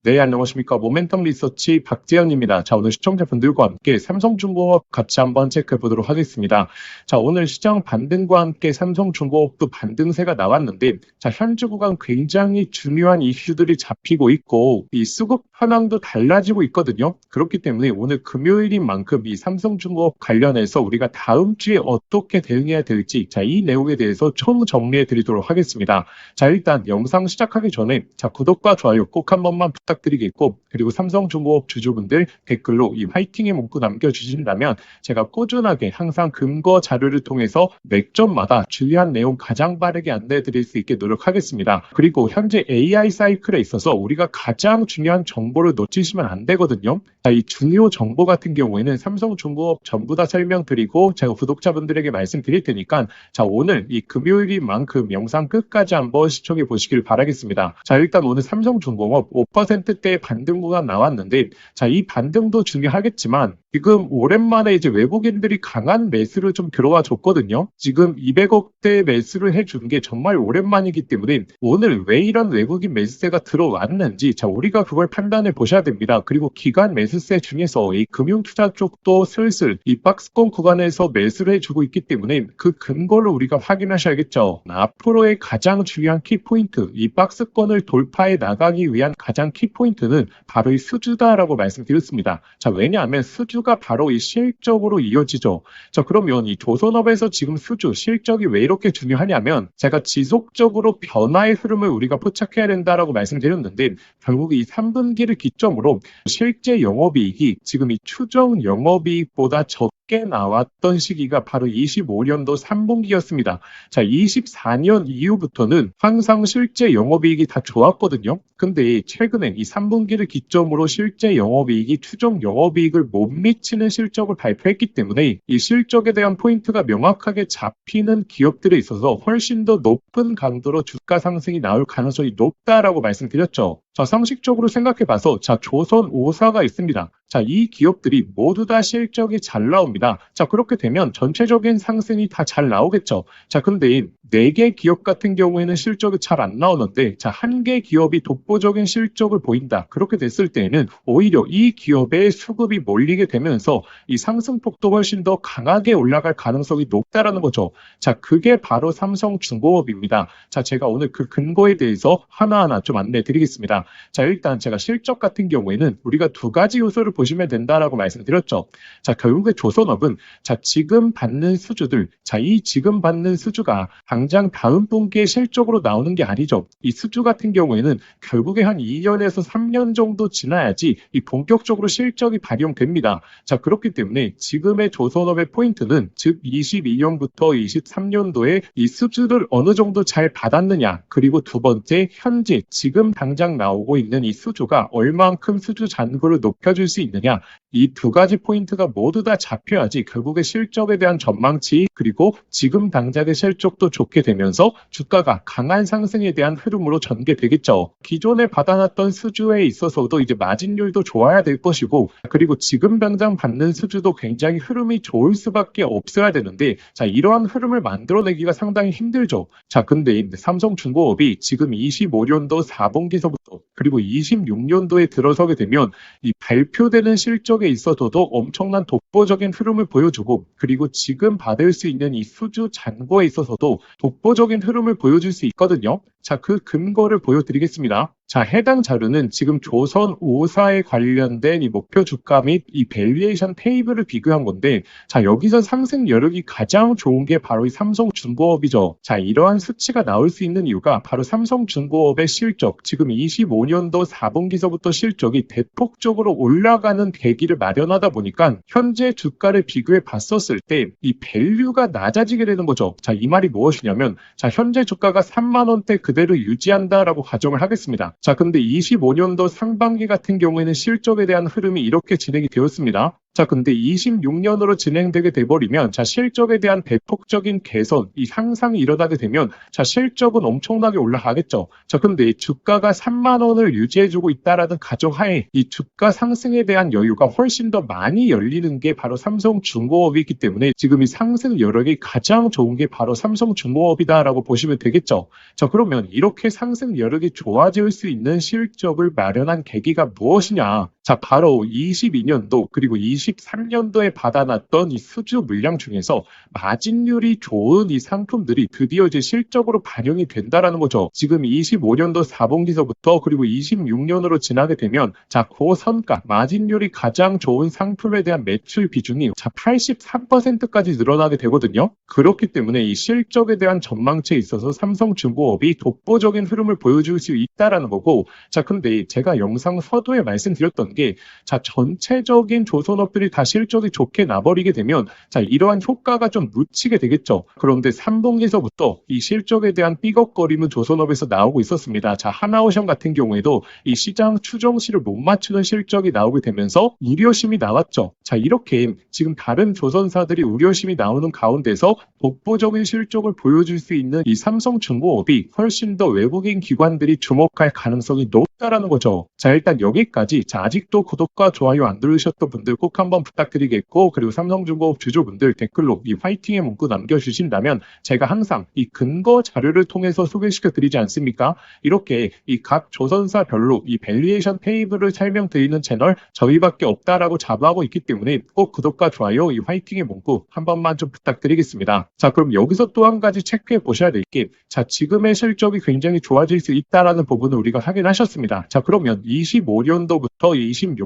네, 안녕하십니까. 모멘텀 리서치 박재현입니다. 자, 오늘 시청자분들과 함께 삼성중공업 같이 한번 체크해 보도록 하겠습니다. 자, 오늘 시장 반등과 함께 삼성중공업도 반등세가 나왔는데, 자, 현재 구간 굉장히 중요한 이슈들이 잡히고 있고, 이 수급 현황도 달라지고 있거든요. 그렇기 때문에 오늘 금요일인 만큼 이 삼성중공업 관련해서 우리가 다음 주에 어떻게 대응해야 될지, 자, 이 내용에 대해서 총 정리해 드리도록 하겠습니다. 자, 일단 영상 시작하기 전에, 자, 구독과 좋아요 꼭 한 번만 부탁드리겠고, 그리고 삼성중공업 주주분들 댓글로 이 화이팅의 문구 남겨주신다면 제가 꾸준하게 항상 근거 자료를 통해서 맥점마다 중요한 내용 가장 빠르게 안내해 드릴 수 있게 노력하겠습니다. 그리고 현재 AI 사이클에 있어서 우리가 가장 중요한 정보를 놓치시면 안 되거든요. 자, 이 중요 정보 같은 경우에는 삼성중공업 전부 다 설명드리고 제가 구독자분들에게 말씀드릴 테니까, 자, 오늘 이 금요일인 만큼 영상 끝까지 한번 시청해 보시길 바라겠습니다. 자, 일단 오늘 삼성중공업 5%대의 반등 구간 나왔는데, 자, 이 반등도 중요하겠지만 지금 오랜만에 이제 외국인들이 강한 매수를 좀 들어와 줬거든요. 지금 200억대 매수를 해준 게 정말 오랜만이기 때문에 오늘 왜 이런 외국인 매수세가 들어왔는지, 자, 우리가 그걸 판단해 보셔야 됩니다. 그리고 기관 매수세 중에서 이 금융투자 쪽도 슬슬 이 박스권 구간에서 매수를 해주고 있기 때문에 그 근거를 우리가 확인하셔야겠죠. 앞으로의 가장 중요한 키포인트, 이 박스권을 돌파해 나가기 위한 가장 키포인트는 바로 이 수주다라고 말씀드렸습니다. 자, 왜냐하면 수주가 바로 이 실적으로 이어지죠. 자, 그러면 이 조선업에서 지금 수주, 실적이 왜 이렇게 중요하냐면 제가 지속적으로 변화의 흐름을 우리가 포착해야 된다라고 말씀드렸는데, 결국 이 3분기를 기점으로 실제 영업이익이 지금 이 추정 영업이익보다 적게 나왔던 시기가 바로 25년도 3분기였습니다. 자, 24년 이후부터는 항상 실제 영업이익이 다 좋았거든요. 근데 최근에 이 3분기를 기점으로 실제 영업이익이 추정 영업이익을 못 미치는 실적을 발표했기 때문에 이 실적에 대한 포인트가 명확하게 잡히는 기업들에 있어서 훨씬 더 높은 강도로 주가 상승이 나올 가능성이 높다라고 말씀드렸죠. 자, 상식적으로 생각해봐서, 자, 조선 5사가 있습니다. 자, 이 기업들이 모두 다 실적이 잘 나옵니다. 자, 그렇게 되면 전체적인 상승이 다 잘 나오겠죠. 자, 근데 4개 기업 같은 경우에는 실적이 잘 안 나오는데, 자, 1개 기업이 독보적인 실적을 보인다. 그렇게 됐을 때에는 오히려 이 기업의 수급이 몰리게 되면서 이 상승폭도 훨씬 더 강하게 올라갈 가능성이 높다라는 거죠. 자, 그게 바로 삼성중공업입니다. 자, 제가 오늘 그 근거에 대해서 하나하나 좀 안내 드리겠습니다. 자, 일단 제가 실적 같은 경우에는 우리가 두 가지 요소를 보시면 된다라고 말씀드렸죠. 자, 결국에 조선업은, 자, 지금 받는 수주들, 자, 이 지금 받는 수주가 당장 다음 분기에 실적으로 나오는 게 아니죠. 이 수주 같은 경우에는 결국에 한 2년에서 3년 정도 지나야지 이 본격적으로 실적이 발용됩니다. 자, 그렇기 때문에 지금의 조선업의 포인트는, 즉 22년부터 23년도에 이 수주를 어느 정도 잘 받았느냐, 그리고 두 번째, 현재 지금 당장 나오고 있는 이 수주가 얼만큼 수주 잔고를 높여줄 수 있느냐, 이 두 가지 포인트가 모두 다 잡혀야지 결국에 실적에 대한 전망치, 그리고 지금 당장의 실적도 좋게 되면서 주가가 강한 상승에 대한 흐름으로 전개되겠죠. 기존에 받아놨던 수주에 있어서도 이제 마진율도 좋아야 될 것이고, 그리고 지금 당장 받는 수주도 굉장히 흐름이 좋을 수밖에 없어야 되는데, 자, 이러한 흐름을 만들어내기가 상당히 힘들죠. 자, 근데 삼성중공업이 지금 25년도 4분기서부터 그리고 26년도에 들어서게 되면 이 발표되는 실적에 있어서도 엄청난 독보적인 흐름을 보여주고, 그리고 지금 받을 수 있는 이 수주 잔고에 있어서도 독보적인 흐름을 보여줄 수 있거든요. 자, 그 근거를 보여드리겠습니다. 자, 해당 자료는 지금 조선 5사에 관련된 이 목표 주가 및 이 밸류에이션 테이블을 비교한 건데, 자, 여기서 상승 여력이 가장 좋은 게 바로 이 삼성중공업이죠. 자, 이러한 수치가 나올 수 있는 이유가 바로 삼성중공업의 실적, 지금 25년도 4분기서부터 실적이 대폭적으로 올라가는 계기를 마련하다 보니까 현재 주가를 비교해 봤었을 때 이 밸류가 낮아지게 되는 거죠. 자, 이 말이 무엇이냐면, 자, 현재 주가가 3만 원대 그대로 유지한다라고 가정을 하겠습니다. 자, 근데 25년도 상반기 같은 경우에는 실적에 대한 흐름이 이렇게 진행이 되었습니다. 자, 근데 26년으로 진행되게 돼버리면, 자, 실적에 대한 대폭적인 개선, 이 향상이 일어나게 되면, 자, 실적은 엄청나게 올라가겠죠. 자, 근데 주가가 3만 원을 유지해주고 있다라는 가정하에 이 주가 상승에 대한 여유가 훨씬 더 많이 열리는 게 바로 삼성중공업이기 때문에 지금 이 상승 여력이 가장 좋은 게 바로 삼성중공업이다라고 보시면 되겠죠. 자, 그러면 이렇게 상승 여력이 좋아질 수 있는 실적을 마련한 계기가 무엇이냐? 자, 바로 22년도 그리고 23년도에 받아놨던 이 수주 물량 중에서 마진율이 좋은 이 상품들이 드디어 이제 실적으로 반영이 된다라는 거죠. 지금 25년도 4분기서부터 그리고 26년으로 지나게 되면 자, 고선가 마진율이 가장 좋은 상품에 대한 매출 비중이 자, 83%까지 늘어나게 되거든요. 그렇기 때문에 이 실적에 대한 전망치에 있어서 삼성중공업이 독보적인 흐름을 보여줄 수 있다라는 거고, 자, 근데 제가 영상 서두에 말씀드렸던 게 자, 전체적인 조선업들이 다 실적이 좋게 나버리게 되면 자, 이러한 효과가 좀 묻히게 되겠죠. 그런데 3분기서부터 이 실적에 대한 삐걱거림은 조선업에서 나오고 있었습니다. 자, 하나오션 같은 경우에도 이 시장 추정치를 못 맞추는 실적이 나오게 되면서 우려심이 나왔죠. 자, 이렇게 지금 다른 조선사들이 우려심이 나오는 가운데서 독보적인 실적을 보여줄 수 있는 이 삼성중공업이 훨씬 더 외국인 기관들이 주목할 가능성이 높다라는 거죠. 자, 일단 여기까지. 자, 아직도 구독과 좋아요 안 누르셨던 분들 꼭 한번 부탁드리겠고, 그리고 삼성중공업 주주분들 댓글로 이 화이팅의 문구 남겨주신다면 제가 항상 이 근거 자료를 통해서 소개시켜 드리지 않습니까? 이렇게 이 각 조선사별로 이 밸류에이션 테이블을 설명드리는 채널 저희밖에 없다라고 자부하고 있기 때문에 꼭 구독과 좋아요, 이 화이팅의 문구 한 번만 좀 부탁드리겠습니다. 자, 그럼 여기서 또 한 가지 체크해 보셔야 될 게, 자, 지금의 실적이 굉장히 좋아질 수 있다라는 부분을 우리가 확인하셨습니다. 자, 그러면 25년도부터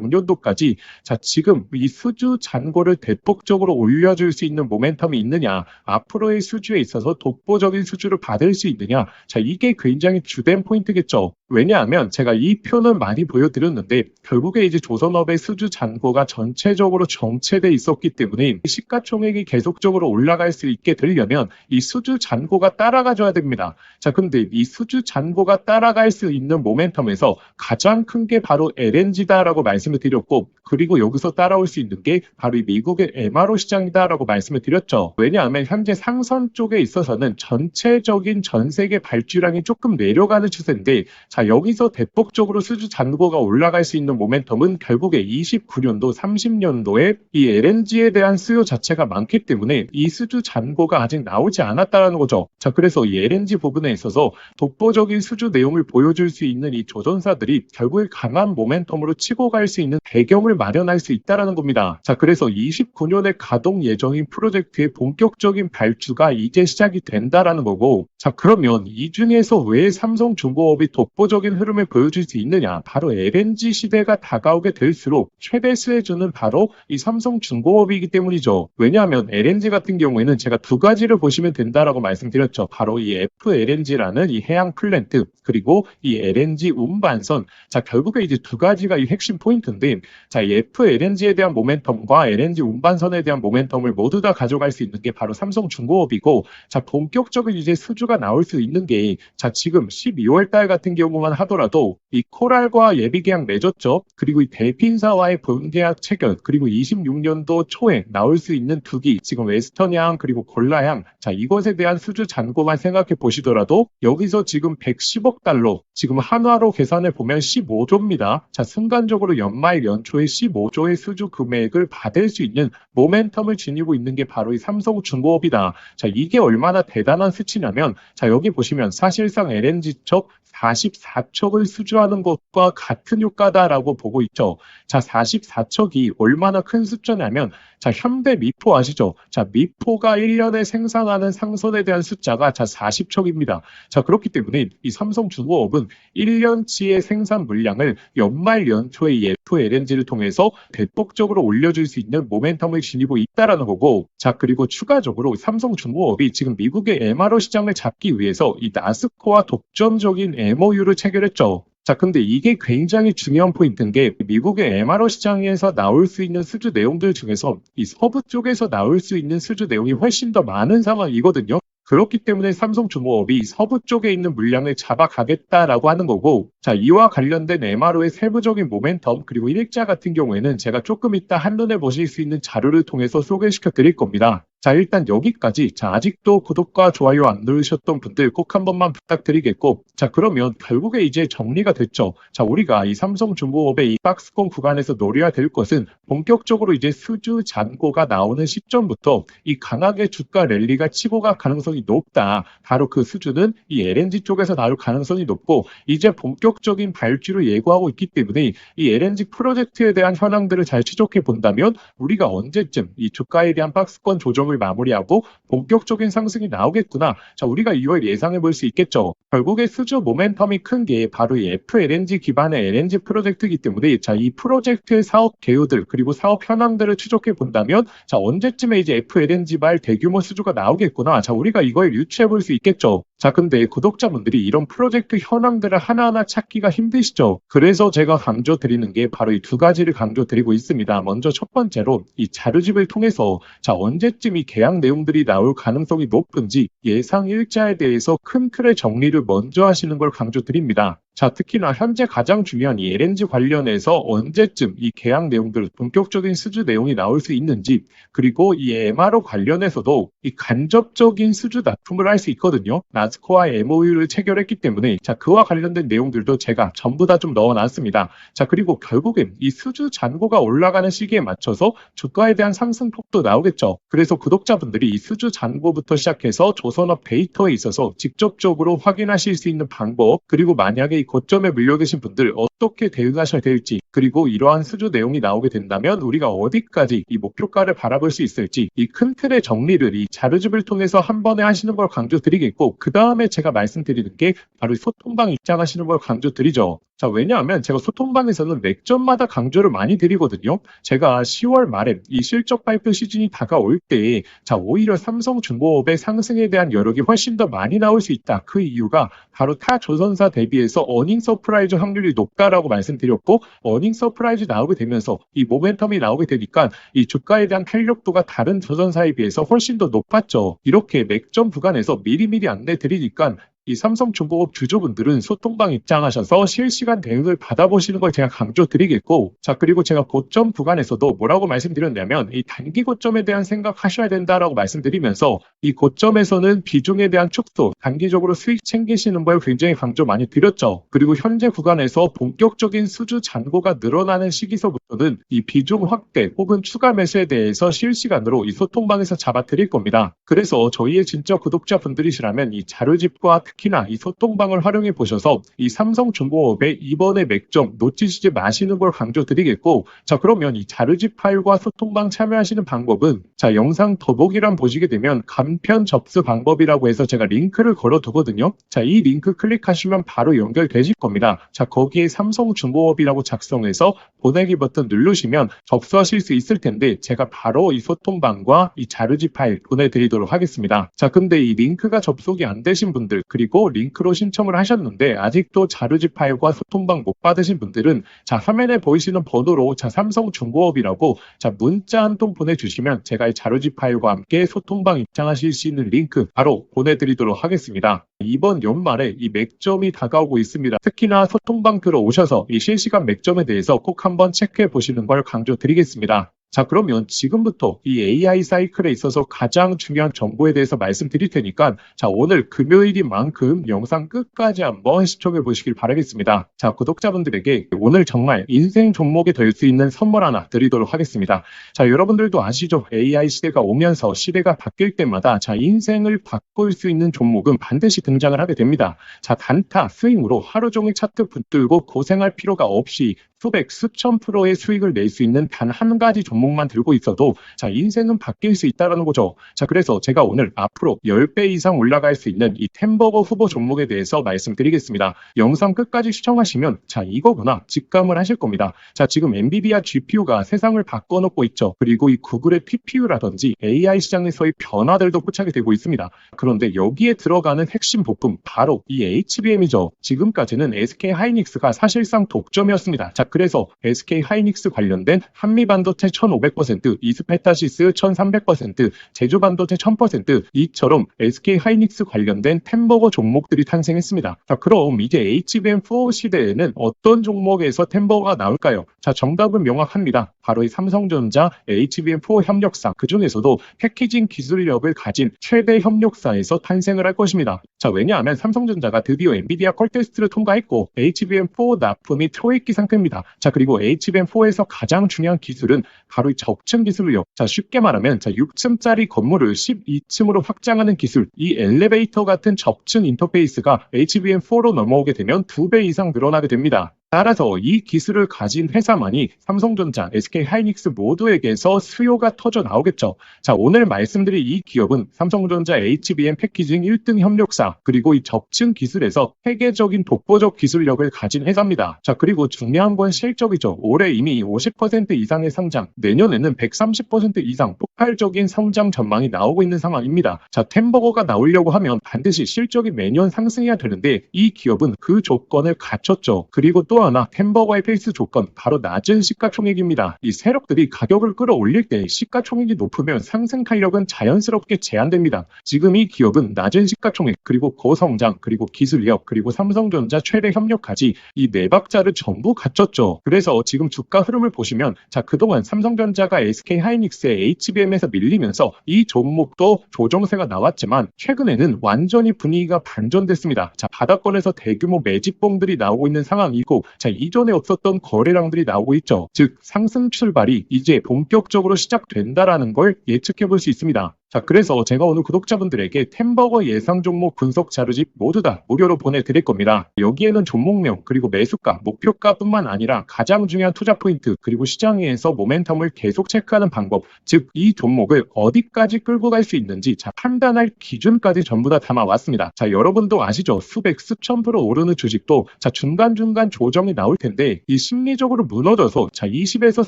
26년도까지 자, 지금 이 수주 잔고를 대폭적으로 올려줄 수 있는 모멘텀이 있느냐, 앞으로의 수주에 있어서 독보적인 수주를 받을 수 있느냐, 자, 이게 굉장히 주된 포인트겠죠. 왜냐하면 제가 이 표는 많이 보여드렸는데 결국에 이제 조선업의 수주 잔고가 전체적으로 정체돼 있었기 때문에 시가총액이 계속적으로 올라갈 수 있게 되려면 이 수주 잔고가 따라가줘야 됩니다. 자, 근데 이 수주 잔고가 따라갈 수 있는 모멘텀에서 가장 큰 게 바로 LNG다라고 말씀을 드렸고, 그리고 여기서 따라올 수 있는 게 바로 이 미국의 MRO 시장이다라고 말씀을 드렸죠. 왜냐하면 현재 상선 쪽에 있어서는 전체적인 전 세계 발주량이 조금 내려가는 추세인데, 자, 여기서 대폭적으로 수주 잔고가 올라갈 수 있는 모멘텀은 결국에 29년도, 30년도에 이 LNG에 대한 수요 자체가 많기 때문에 이 수주 잔고가 아직 나오지 않았다는 거죠. 자, 그래서 이 LNG 부분에 있어서 독보적인 수주 내용을 보여줄 수 있는 이 조선사들이 결국에 강한 모멘텀으로 치고 갈 수 있는 배경을 마련할 수 있다는 겁니다. 자, 그래서 29년에 가동 예정인 프로젝트의 본격적인 발주가 이제 시작이 된다라는 거고, 자, 그러면 이 중에서 왜 삼성중공업이 독보적인 흐름을 보여줄 수 있느냐? 바로 LNG 시대가 다가오게 될수록 최대 수혜주는 바로 이 삼성중공업이기 때문이죠. 왜냐하면 LNG 같은 경우에는 제가 두 가지를 보시면 된다라고 말씀드렸죠. 바로 이 FLNG라는 이 해양 플랜트, 그리고 이 LNG 운반선. 자, 결국에 이제 두 가지가 이 핵심 포인트인데, 자, 이 FLNG에 대한 모멘텀과 LNG 운반선에 대한 모멘텀을 모두 다 가져갈 수 있는 게 바로 삼성중공업이고, 자, 본격적인 이제 수주가 나올 수 있는 게, 자, 지금 12월 달 같은 경우만 하더라도 이 코랄과 예비계약 맺었죠. 그리고 이 델핀사와의 본계약 체결, 그리고 26년도 초에 나올 수 있는 두 기, 지금 웨스턴양 그리고 골라양, 자, 이것에 대한 수주 잔고만 생각해 보시더라도 여기서 지금 110억 달러, 지금 한화로 계산해 보면 15조입니다. 자, 순간적으로 연말 연초에 15조의 수주 금액을 받을 수 있는 모멘텀을 지니고 있는 게 바로 이 삼성중공업이다. 자, 이게 얼마나 대단한 수치냐면, 자, 여기 보시면 사실상 LNG 쪽 44척을 수주하는 것과 같은 효과다라고 보고 있죠. 자, 44척이 얼마나 큰 숫자냐면, 자, 현대 미포 아시죠? 자, 미포가 1년에 생산하는 상선에 대한 숫자가 자, 40척입니다. 자, 그렇기 때문에 이 삼성중공업은 1년치의 생산 물량을 연말 연초에 FLNG를 통해서 대폭적으로 올려줄 수 있는 모멘텀을 지니고 있다라는 거고, 자, 그리고 추가적으로 삼성중공업이 지금 미국의 MRO 시장을 잡기 위해서 이 나스코와 독점적인 MOU를 체결했죠. 자, 근데 이게 굉장히 중요한 포인트인 게, 미국의 MRO 시장에서 나올 수 있는 수주 내용들 중에서 이 서부 쪽에서 나올 수 있는 수주 내용이 훨씬 더 많은 상황이거든요. 그렇기 때문에 삼성중공업이 서부 쪽에 있는 물량을 잡아가겠다라고 하는 거고, 자, 이와 관련된 MRO의 세부적인 모멘텀, 그리고 일자 같은 경우에는 제가 조금 이따 한눈에 보실 수 있는 자료를 통해서 소개시켜 드릴 겁니다. 자, 일단 여기까지. 자, 아직도 구독과 좋아요 안 누르셨던 분들 꼭 한 번만 부탁드리겠고, 자, 그러면 결국에 이제 정리가 됐죠. 자, 우리가 이 삼성중공업의 이 박스권 구간에서 노려야 될 것은 본격적으로 이제 수주 잔고가 나오는 시점부터 이 강하게 주가 랠리가 치고 갈 가능성이 높다. 바로 그 수주는 이 LNG 쪽에서 나올 가능성이 높고, 이제 본격적인 발주를 예고하고 있기 때문에 이 LNG 프로젝트에 대한 현황들을 잘 추적해 본다면 우리가 언제쯤 이 주가에 대한 박스권 조정을 마무리하고 본격적인 상승이 나오겠구나. 자, 우리가 이걸 예상해 볼 수 있겠죠. 결국에 수주 모멘텀이 큰 게 바로 이 FLNG 기반의 LNG 프로젝트이기 때문에, 자, 이 프로젝트의 사업 개요들 그리고 사업 현황들을 추적해 본다면, 자, 언제쯤에 이제 FLNG발 대규모 수주가 나오겠구나. 자, 우리가 이걸 유추해 볼 수 있겠죠. 자, 근데 구독자분들이 이런 프로젝트 현황들을 하나하나 찾기가 힘드시죠. 그래서 제가 강조 드리는 게 바로 이 두 가지를 강조 드리고 있습니다. 먼저 첫 번째로 이 자료집을 통해서, 자, 언제쯤 이 계약 내용들이 나올 가능성이 높은지 예상 일자에 대해서 큰 틀의 정리를 먼저 하시는 걸 강조 드립니다. 자, 특히나 현재 가장 중요한 이 LNG 관련해서 언제쯤 이 계약 내용들, 본격적인 수주 내용이 나올 수 있는지, 그리고 이 MRO 관련해서도 이 간접적인 수주 납품을 할 수 있거든요. 나스코와 MOU를 체결했기 때문에, 자, 그와 관련된 내용들도 제가 전부 다 좀 넣어놨습니다. 자, 그리고 결국엔 이 수주 잔고가 올라가는 시기에 맞춰서 주가에 대한 상승폭도 나오겠죠. 그래서 구독자분들이 이 수주 잔고부터 시작해서 조선업 데이터에 있어서 직접적으로 확인하실 수 있는 방법, 그리고 만약에 이 고점에 물려 계신 분들 어떻게 대응하셔야 될지, 그리고 이러한 수주 내용이 나오게 된다면 우리가 어디까지 이 목표가를 바라볼 수 있을지, 이 큰 틀의 정리를 이 자료집을 통해서 한 번에 하시는 걸 강조드리겠고, 그 다음에 제가 말씀드리는 게 바로 소통방 입장하시는 걸 강조드리죠. 자, 왜냐하면 제가 소통방에서는 맥점마다 강조를 많이 드리거든요. 제가 10월 말에 이 실적 발표 시즌이 다가올 때, 자, 오히려 삼성중공업의 상승에 대한 여력이 훨씬 더 많이 나올 수 있다. 그 이유가 바로 타 조선사 대비해서 어닝 서프라이즈 확률이 높다라고 말씀드렸고, 어닝 서프라이즈 나오게 되면서 이 모멘텀이 나오게 되니까 이 주가에 대한 탄력도가 다른 조선사에 비해서 훨씬 더 높았죠. 이렇게 맥점 구간에서 미리미리 안내 드리니까 이 삼성중공업 주주분들은 소통방 입장하셔서 실시간 대응을 받아보시는 걸 제가 강조드리겠고, 자, 그리고 제가 고점 구간에서도 뭐라고 말씀드렸냐면 이 단기 고점에 대한 생각하셔야 된다라고 말씀드리면서, 이 고점에서는 비중에 대한 축소, 단기적으로 수익 챙기시는 걸 굉장히 강조 많이 드렸죠. 그리고 현재 구간에서 본격적인 수주 잔고가 늘어나는 시기서부터는 이 비중 확대 혹은 추가 매수에 대해서 실시간으로 이 소통방에서 잡아드릴 겁니다. 그래서 저희의 진짜 구독자분들이시라면 이 자료집과 특히나 이 소통방을 활용해 보셔서 이 삼성중공업의 이번의 맥점 놓치시지 마시는 걸 강조드리겠고, 자, 그러면 이 자료집 파일과 소통방 참여하시는 방법은, 자, 영상 더보기란 보시게 되면 간편 접수 방법이라고 해서 제가 링크를 걸어 두거든요. 자, 이 링크 클릭하시면 바로 연결되실 겁니다. 자, 거기에 삼성중공업이라고 작성해서 보내기 버튼 누르시면 접수하실 수 있을 텐데, 제가 바로 이 소통방과 이 자료집 파일 보내드리도록 하겠습니다. 자, 근데 이 링크가 접속이 안 되신 분들, 그리고 링크로 신청을 하셨는데 아직도 자료집 파일과 소통방 못 받으신 분들은, 자, 화면에 보이시는 번호로, 자, 삼성중공업이라고, 자, 문자 한 통 보내주시면 제가 이 자료집 파일과 함께 소통방 입장하실 수 있는 링크 바로 보내드리도록 하겠습니다. 이번 연말에 이 맥점이 다가오고 있습니다. 특히나 소통방 들어오셔서 이 실시간 맥점에 대해서 꼭 한번 체크해 보시는 걸 강조드리겠습니다. 자, 그러면 지금부터 이 AI 사이클에 있어서 가장 중요한 정보에 대해서 말씀드릴 테니까, 자, 오늘 금요일인 만큼 영상 끝까지 한번 시청해 보시길 바라겠습니다. 자, 구독자분들에게 오늘 정말 인생 종목이 될 수 있는 선물 하나 드리도록 하겠습니다. 자, 여러분들도 아시죠? AI 시대가 오면서 시대가 바뀔 때마다, 자, 인생을 바꿀 수 있는 종목은 반드시 등장을 하게 됩니다. 자, 단타 스윙으로 하루 종일 차트 붙들고 고생할 필요가 없이 수백, 수천 프로의 수익을 낼 수 있는 단 한 가지 종목만 들고 있어도, 자, 인생은 바뀔 수 있다는 거죠. 자, 그래서 제가 오늘 앞으로 10배 이상 올라갈 수 있는 이 템버거 후보 종목에 대해서 말씀드리겠습니다. 영상 끝까지 시청하시면, 자, 이거구나 직감을 하실 겁니다. 자, 지금 엔비디아 GPU가 세상을 바꿔놓고 있죠. 그리고 이 구글의 TPU라든지 AI 시장에서의 변화들도 포착이 되고 있습니다. 그런데 여기에 들어가는 핵심 부품 바로 이 HBM이죠. 지금까지는 SK 하이닉스가 사실상 독점이었습니다. 자, 그래서 SK 하이닉스 관련된 한미반도체 1500%, 이스페타시스 1300%, 제주반도체 1000% 이처럼 SK 하이닉스 관련된 템버거 종목들이 탄생했습니다. 자, 그럼 이제 HBM4 시대에는 어떤 종목에서 템버거가 나올까요? 자, 정답은 명확합니다. 바로 이 삼성전자 HBM4 협력사, 그 중에서도 패키징 기술력을 가진 최대 협력사에서 탄생을 할 것입니다. 자, 왜냐하면 삼성전자가 드디어 엔비디아 컬 테스트를 통과했고 HBM4 납품이 초읽기 상태입니다. 자, 그리고 HBM4에서 가장 중요한 기술은 바로 이 적층 기술력. 자, 쉽게 말하면 6층짜리 건물을 12층으로 확장하는 기술, 이 엘리베이터 같은 적층 인터페이스가 HBM4로 넘어오게 되면 2배 이상 늘어나게 됩니다. 따라서 이 기술을 가진 회사만이 삼성전자, SK 하이닉스 모두에게서 수요가 터져 나오겠죠. 자, 오늘 말씀드릴 이 기업은 삼성전자 HBM 패키징 1등 협력사, 그리고 이 적층 기술에서 세계적인 독보적 기술력을 가진 회사입니다. 자, 그리고 중요한 건 실적이죠. 올해 이미 50% 이상의 상장, 내년에는 130% 이상 폭발적인 성장 전망이 나오고 있는 상황입니다. 자, 템버거가 나오려고 하면 반드시 실적이 매년 상승해야 되는데 이 기업은 그 조건을 갖췄죠. 그리고 또 하나 템버거의 필수 조건, 바로 낮은 시가총액입니다. 이 세력들이 가격을 끌어올릴 때 시가총액이 높으면 상승 탄력은 자연스럽게 제한됩니다. 지금 이 기업은 낮은 시가총액, 그리고 고성장, 그리고 기술력, 그리고 삼성전자 최대 협력까지 이 네 박자를 전부 갖췄죠. 그래서 지금 주가 흐름을 보시면 자, 그동안 삼성전자가 SK 하이닉스의 HBM에서 밀리면서 이 종목도 조정세가 나왔지만 최근에는 완전히 분위기가 반전됐습니다. 자, 바닥권에서 대규모 매집봉들이 나오고 있는 상황이고, 자, 이전에 없었던 거래량들이 나오고 있죠. 즉, 상승 출발이 이제 본격적으로 시작된다라는 걸 예측해 볼 수 있습니다. 자, 그래서 제가 오늘 구독자분들에게 템버거 예상 종목 분석 자료집 모두 다 무료로 보내드릴 겁니다. 여기에는 종목명, 그리고 매수가, 목표가뿐만 아니라 가장 중요한 투자 포인트, 그리고 시장에서 모멘텀을 계속 체크하는 방법, 즉 이 종목을 어디까지 끌고 갈 수 있는지 판단할 기준까지 전부 다 담아왔습니다. 자, 여러분도 아시죠? 수백, 수천 프로 오르는 주식도 중간중간 조정이 나올 텐데 이 심리적으로 무너져서 20에서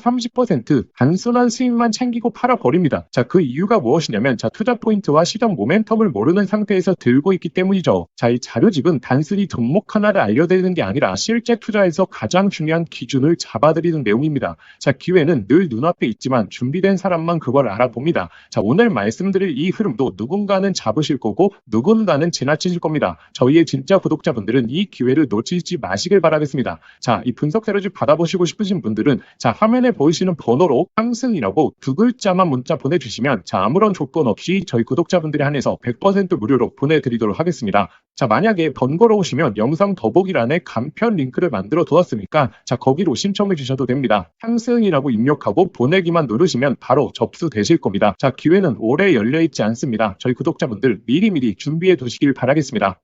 30% 단순한 수익만 챙기고 팔아버립니다. 자, 그 이유가 무엇이냐면 투자 포인트와 시장 모멘텀을 모르는 상태에서 들고 있기 때문이죠. 자, 이 자료집은 단순히 종목 하나를 알려드리는 게 아니라 실제 투자에서 가장 중요한 기준을 잡아드리는 내용입니다. 자, 기회는 늘 눈앞에 있지만 준비된 사람만 그걸 알아봅니다. 자, 오늘 말씀드릴 이 흐름도 누군가는 잡으실 거고 누군가는 지나치실 겁니다. 저희의 진짜 구독자분들은 이 기회를 놓치지 마시길 바라겠습니다. 자, 이 분석 자료집 받아보시고 싶으신 분들은 화면에 보이시는 번호로 상승이라고 두 글자만 문자 보내주시면 아무런 조건 없이 저희 구독자분들에 한해서 100% 무료로 보내드리도록 하겠습니다. 자, 만약에 번거로우시면 영상 더보기란에 간편 링크를 만들어 두었으니까 거기로 신청해 주셔도 됩니다. 상승이라고 입력하고 보내기만 누르시면 바로 접수되실 겁니다. 자, 기회는 오래 열려있지 않습니다. 저희 구독자분들 미리미리 준비해 두시길 바라겠습니다.